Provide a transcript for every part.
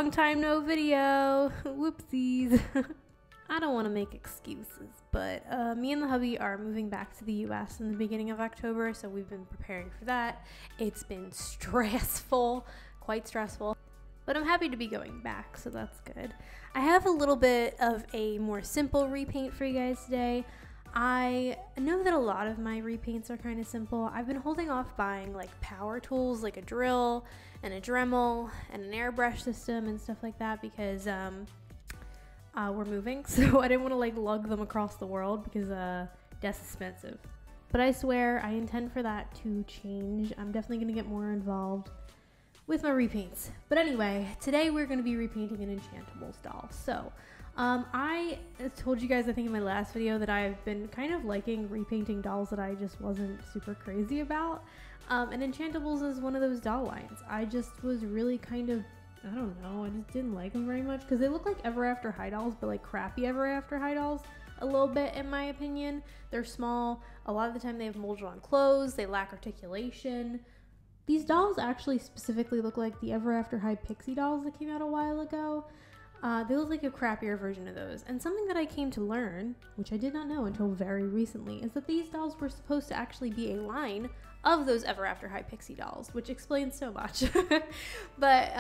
long time no video. Whoopsies. I don't want to make excuses, but me and the hubby are moving back to the US in the beginning of October, so we've been preparing for that. It's been stressful, quite stressful, but I'm happy to be going back, so that's good. I have a little bit of a more simple repaint for you guys today. I know that a lot of my repaints are kind of simple. I've been holding off buying like power tools like a drill and a Dremel and an airbrush system and stuff like that because we're moving, so I didn't want to like lug them across the world because that's expensive. But I swear I intend for that to change. I'm definitely going to get more involved with my repaints. But anyway, today we're going to be repainting an Enchantimals doll. So I told you guys, I think in my last video, that I've been kind of liking repainting dolls that I just wasn't super crazy about. And Enchantimals is one of those doll lines. I just was really kind of, I don't know, I just didn't like them very much because they look like Ever After High dolls, but like crappy Ever After High dolls a little bit in my opinion. They're small. A lot of the time they have molded on clothes. They lack articulation. These dolls actually specifically look like the Ever After High pixie dolls that came out a while ago. They look like a crappier version of those. And something that I came to learn, which I did not know until very recently, is that these dolls were supposed to actually be a line of those Ever After High pixie dolls, which explains so much. But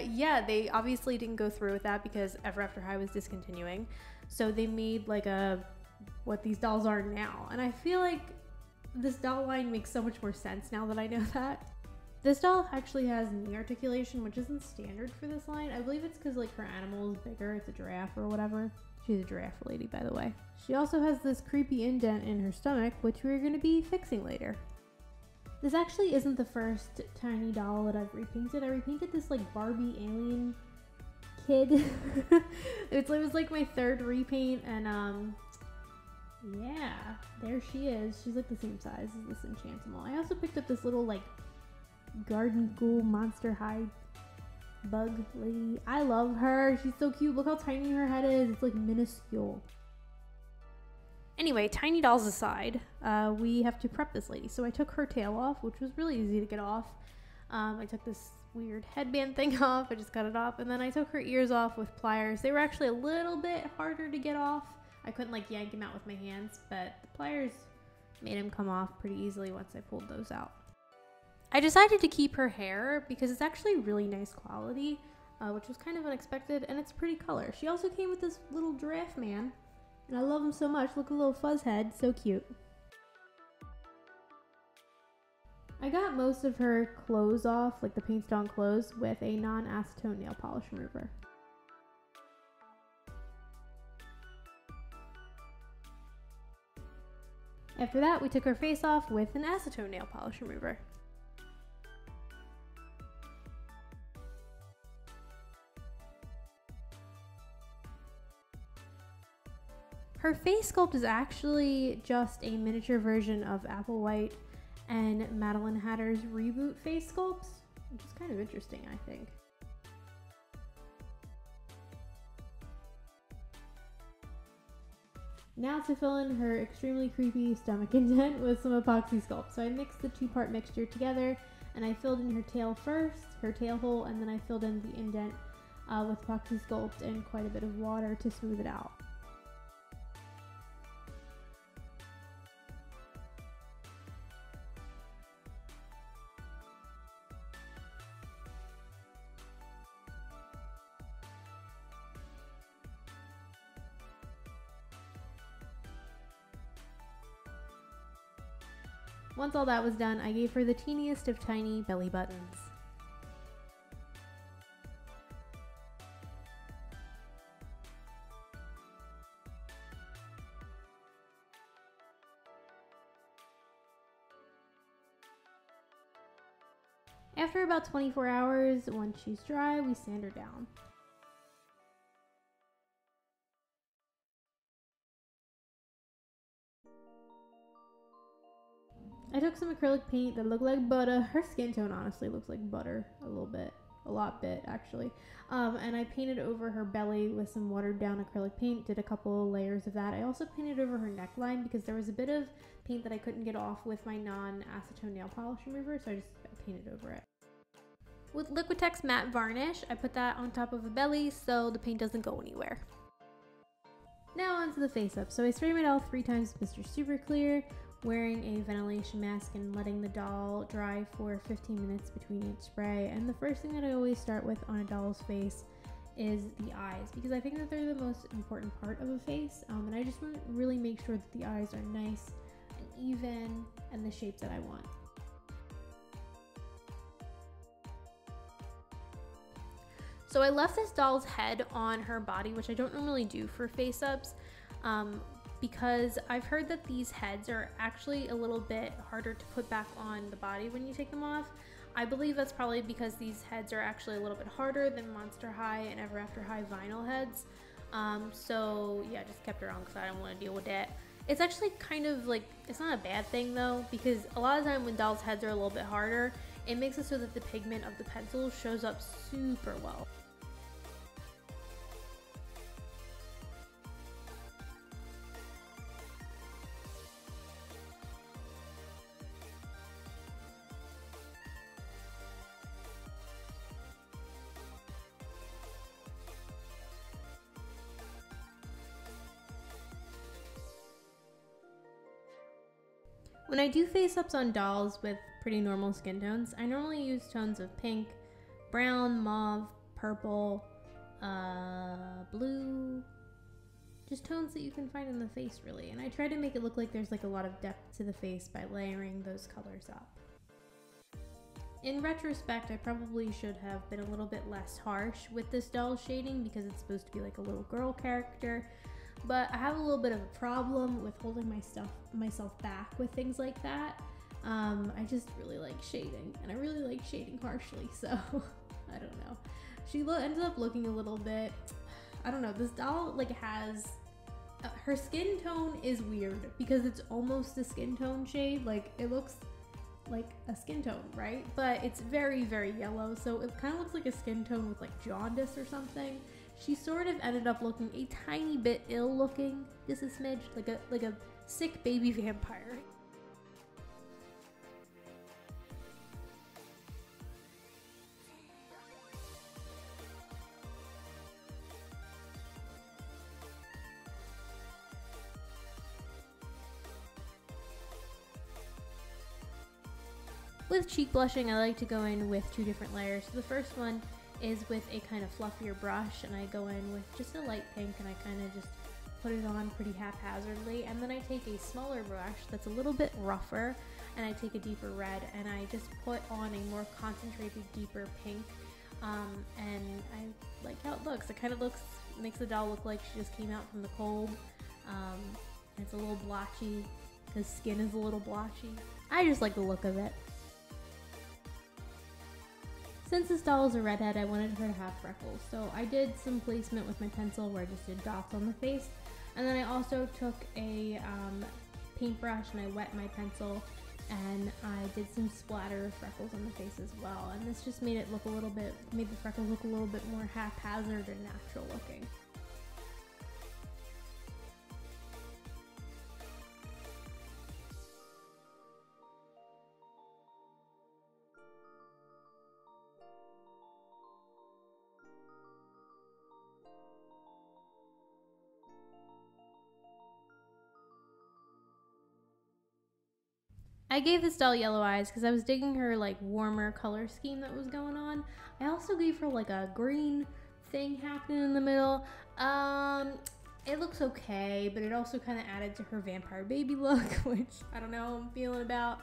yeah, they obviously didn't go through with that because Ever After High was discontinuing. So they made like what these dolls are now. And I feel like this doll line makes so much more sense now that I know that. This doll actually has knee articulation, which isn't standard for this line. I believe it's because like her animal is bigger. It's a giraffe or whatever. She's a giraffe lady, by the way. She also has this creepy indent in her stomach, which we're going to be fixing later. This actually isn't the first tiny doll that I've repainted. I repainted this like Barbie alien kid. It was like my third repaint, and yeah, there she is. She's like the same size as this Enchantimal. I also picked up this little like garden ghoul monster high bug lady. I love her. She's so cute. Look how tiny her head is. It's like minuscule. Anyway, tiny dolls aside, we have to prep this lady. So I took her tail off, which was really easy to get off. I took this weird headband thing off. I just cut it off. And then I took her ears off with pliers. They were actually a little bit harder to get off. I couldn't like yank them out with my hands, but the pliers made them come off pretty easily once I pulled those out. I decided to keep her hair because it's actually really nice quality, which was kind of unexpected, and it's a pretty color. She also came with this little giraffe man, and I love him so much. Look at the little fuzz head, so cute. I got most of her clothes off, like the painted on clothes, with a non-acetone nail polish remover. After that, we took her face off with an acetone nail polish remover. Her face sculpt is actually just a miniature version of Applewhite and Madeline Hatter's reboot face sculpts, which is kind of interesting, I think. Now to fill in her extremely creepy stomach indent with some epoxy sculpt. So I mixed the two-part mixture together, and I filled in her tail first, her tail hole, and then I filled in the indent with epoxy sculpt and quite a bit of water to smooth it out. Once all that was done, I gave her the teeniest of tiny belly buttons. After about 24 hours, once she's dry, we sand her down. I took some acrylic paint that looked like butter. Her skin tone honestly looks like butter a little bit. A lot bit, actually. And I painted over her belly with some watered down acrylic paint. Did a couple of layers of that. I also painted over her neckline because there was a bit of paint that I couldn't get off with my non-acetone nail polish remover, so I just painted over it. With liquitex matte varnish, I put that on top of a belly so the paint doesn't go anywhere. Now onto the face up. So I spray my doll 3 times with Mr. Super Clear, wearing a ventilation mask and letting the doll dry for 15 minutes between each spray. And the first thing that I always start with on a doll's face is the eyes, because I think that they're the most important part of a face, and I just want to really make sure that the eyes are nice and even and the shape that I want. So I left this doll's head on her body, which I don't normally do for face ups, because I've heard that these heads are actually a little bit harder to put back on the body when you take them off. I believe that's probably because these heads are actually a little bit harder than Monster High and Ever After High vinyl heads. So yeah, I just kept her on because I don't want to deal with that. It's actually kind of like, it's not a bad thing though, because a lot of the time when dolls' heads are a little bit harder, it makes it so that the pigment of the pencil shows up super well. When I do face-ups on dolls with pretty normal skin tones, I normally use tones of pink, brown, mauve, purple, blue, just tones that you can find in the face really. And I try to make it look like there's like a lot of depth to the face by layering those colors up. In retrospect, I probably should have been a little bit less harsh with this doll shading because it's supposed to be like a little girl character. But I have a little bit of a problem with holding myself back with things like that. I just really like shading, and I really like shading harshly, so I don't know. She ended up looking a little bit, I don't know, this doll like has, her skin tone is weird because it's almost a skin tone shade, like it looks like a skin tone, right? But it's very, very yellow, so it kind of looks like a skin tone with like jaundice or something. She sort of ended up looking a tiny bit ill looking, just a smidge, like a sick baby vampire. With cheek blushing, I like to go in with 2 different layers. So the first one is with a kind of fluffier brush, and I go in with just a light pink and I kind of just put it on pretty haphazardly, and then I take a smaller brush that's a little bit rougher and I take a deeper red and I just put on a more concentrated, deeper pink, and I like how it looks. It kind of makes the doll look like she just came out from the cold. It's a little blotchy because skin is a little blotchy. I just like the look of it. Since this doll is a redhead, I wanted her to have freckles, so I did some placement with my pencil where I just did dots on the face, and then I also took a paintbrush and I wet my pencil and I did some splatter of freckles on the face as well, and this just made it look made the freckles look a little bit more haphazard and natural looking. I gave this doll yellow eyes because I was digging her like warmer color scheme that was going on. I also gave her like a green thing happening in the middle. It looks okay, but it also kind of added to her vampire baby look, which I don't know how I'm feeling about.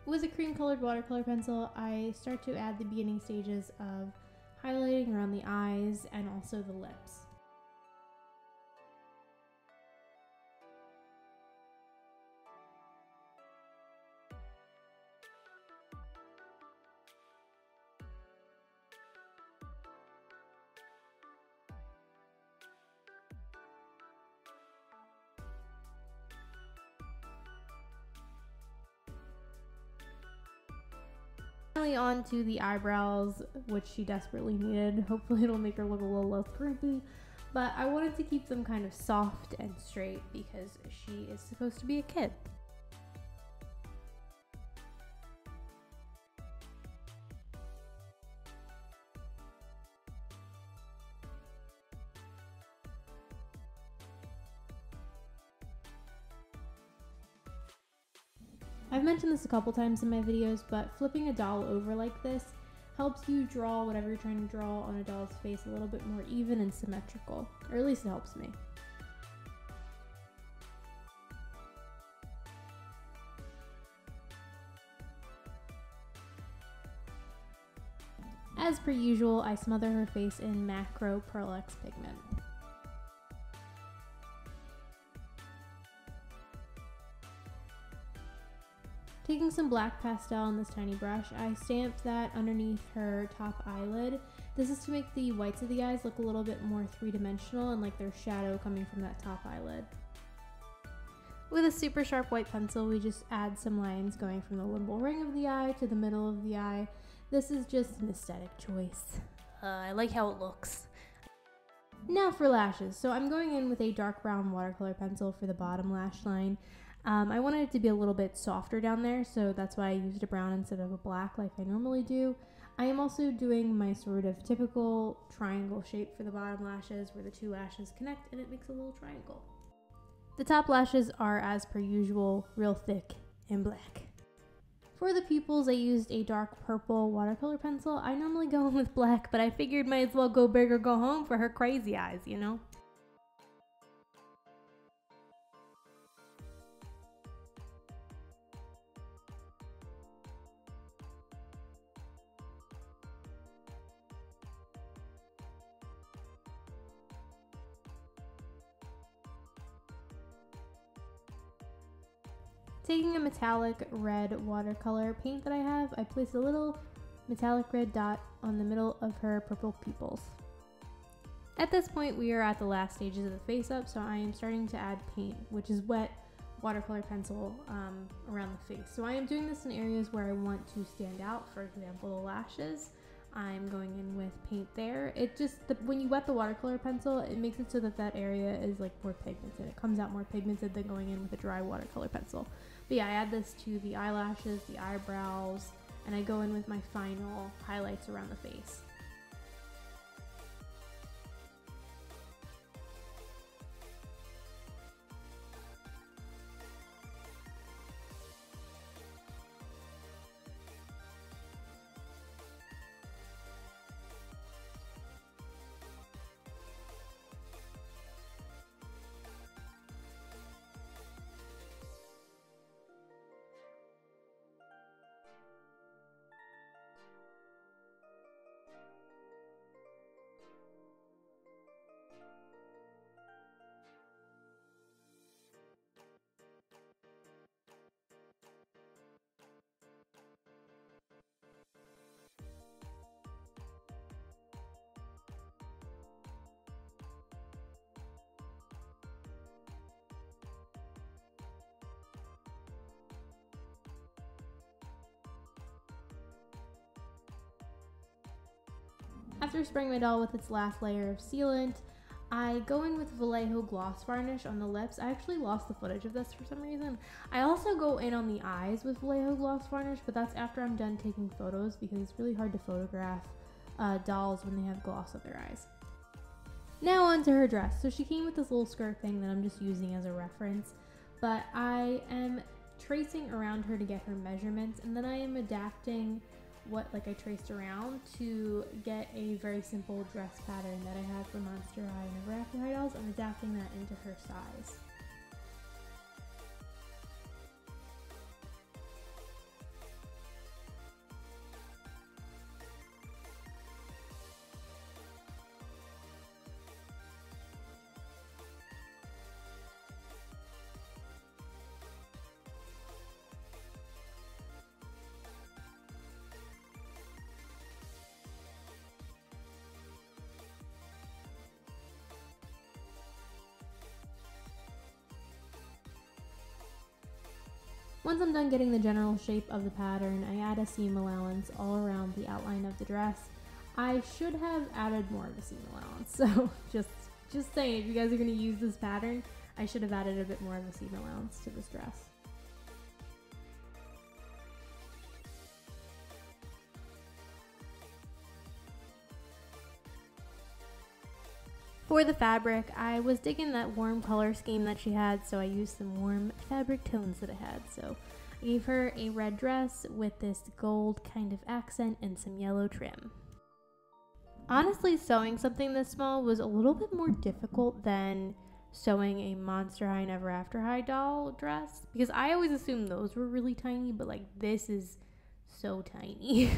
With a cream colored watercolor pencil, I start to add the beginning stages of highlighting around the eyes and also the lips. Finally on to the eyebrows, which she desperately needed. Hopefully it'll make her look a little less creepy, but I wanted to keep them kind of soft and straight because she is supposed to be a kid. I've mentioned this a couple times in my videos, but flipping a doll over like this helps you draw whatever you're trying to draw on a doll's face a little bit more even and symmetrical, or at least it helps me. As per usual, I smother her face in macro pearlex pigment. Taking some black pastel on this tiny brush, I stamped that underneath her top eyelid. This is to make the whites of the eyes look a little bit more three-dimensional and like there's shadow coming from that top eyelid. With a super sharp white pencil, we just add some lines going from the limbal ring of the eye to the middle of the eye. This is just an aesthetic choice. I like how it looks. Now for lashes. So I'm going in with a dark brown watercolor pencil for the bottom lash line. I wanted it to be a little bit softer down there, so that's why I used a brown instead of a black like I normally do. I am also doing my sort of typical triangle shape for the bottom lashes where the two lashes connect and it makes a little triangle. The top lashes are, as per usual, real thick and black. For the pupils, I used a dark purple watercolor pencil. I normally go in with black, but I figured might as well go big or go home for her crazy eyes, you know? Taking a metallic red watercolor paint that I have, I place a little metallic red dot on the middle of her purple pupils. At this point, we are at the last stages of the face up, so I am starting to add paint, which is wet watercolor pencil around the face. So I am doing this in areas where I want to stand out, for example, the lashes. I'm going in with paint there. It just, when you wet the watercolor pencil, it makes it so that that area is like more pigmented. It comes out more pigmented than going in with a dry watercolor pencil. But yeah, I add this to the eyelashes, the eyebrows, and I go in with my final highlights around the face. After spraying my doll with its last layer of sealant, I go in with Vallejo gloss varnish on the lips. I actually lost the footage of this for some reason. I also go in on the eyes with Vallejo gloss varnish, but that's after I'm done taking photos because it's really hard to photograph dolls when they have gloss on their eyes. Now onto her dress. So she came with this little skirt thing that I'm just using as a reference, but I am tracing around her to get her measurements, and then I am adapting what I traced around to get a very simple dress pattern that I had for Monster High and Ever After High dolls. I'm adapting that into her size. Once I'm done getting the general shape of the pattern, I add a seam allowance all around the outline of the dress. I should have added more of a seam allowance, so just saying, if you guys are going to use this pattern, I should have added a bit more of a seam allowance to this dress. For the fabric, I was digging that warm color scheme that she had, so I used some warm fabric tones that I had. So I gave her a red dress with this gold kind of accent and some yellow trim. Honestly, sewing something this small was a little bit more difficult than sewing a Monster High and Ever After High doll dress, because I always assumed those were really tiny, but like this is so tiny.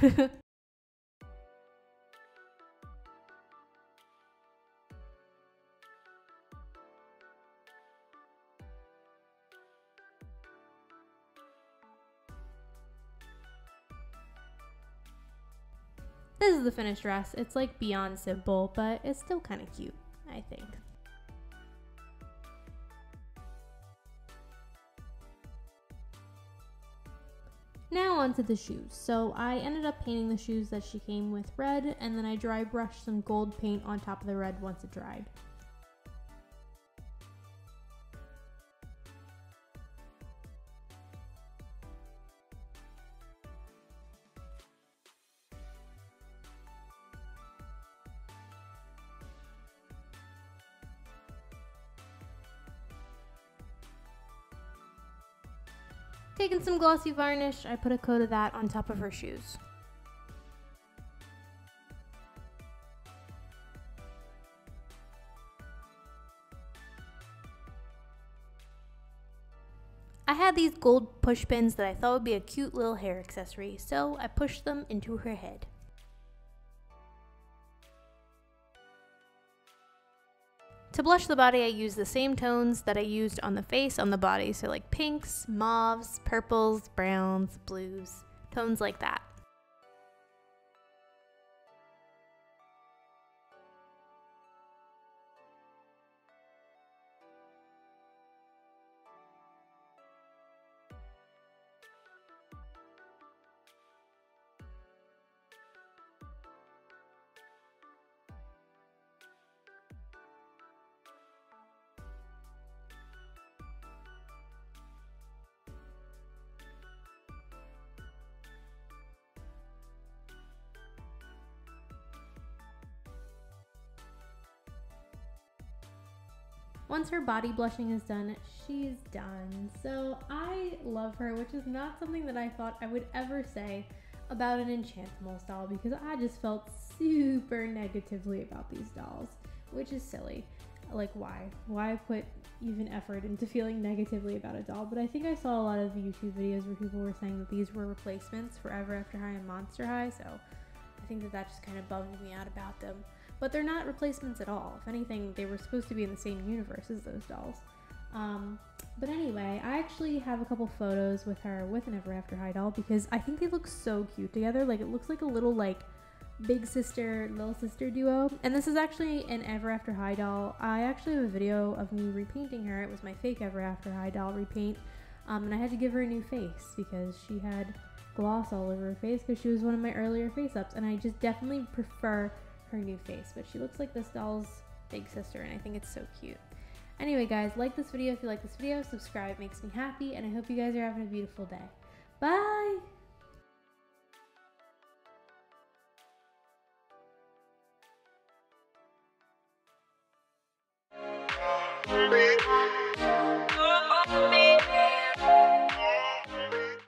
This is the finished dress. It's like beyond simple, but it's still kind of cute, I think. Now onto the shoes. So I ended up painting the shoes that she came with red, and then I dry brushed some gold paint on top of the red once it dried. Taking some glossy varnish, I put a coat of that on top of her shoes. I had these gold push pins that I thought would be a cute little hair accessory, so I pushed them into her head. To blush the body, I used the same tones that I used on the face on the body, so like pinks, mauves, purples, browns, blues, tones like that. Once her body blushing is done, she's done. So I love her, which is not something that I thought I would ever say about an Enchantimals doll, because I just felt super negatively about these dolls, which is silly. Like, why put even effort into feeling negatively about a doll? But I think I saw a lot of YouTube videos where people were saying that these were replacements for Ever After High and Monster High, so I think that just kind of bummed me out about them. But they're not replacements at all. If anything, they were supposed to be in the same universe as those dolls. But anyway, I actually have a couple photos with her with an Ever After High doll, because I think they look so cute together. Like, it looks like a little like big sister, little sister duo. And this is actually an Ever After High doll. I actually have a video of me repainting her. It was my fake Ever After High doll repaint. And I had to give her a new face because she had gloss all over her face, because she was one of my earlier face ups. And I just definitely prefer her new face, but she looks like this doll's big sister, and I think it's so cute. Anyway guys, like this video if you like this video, subscribe, makes me happy, and I hope you guys are having a beautiful day. Bye!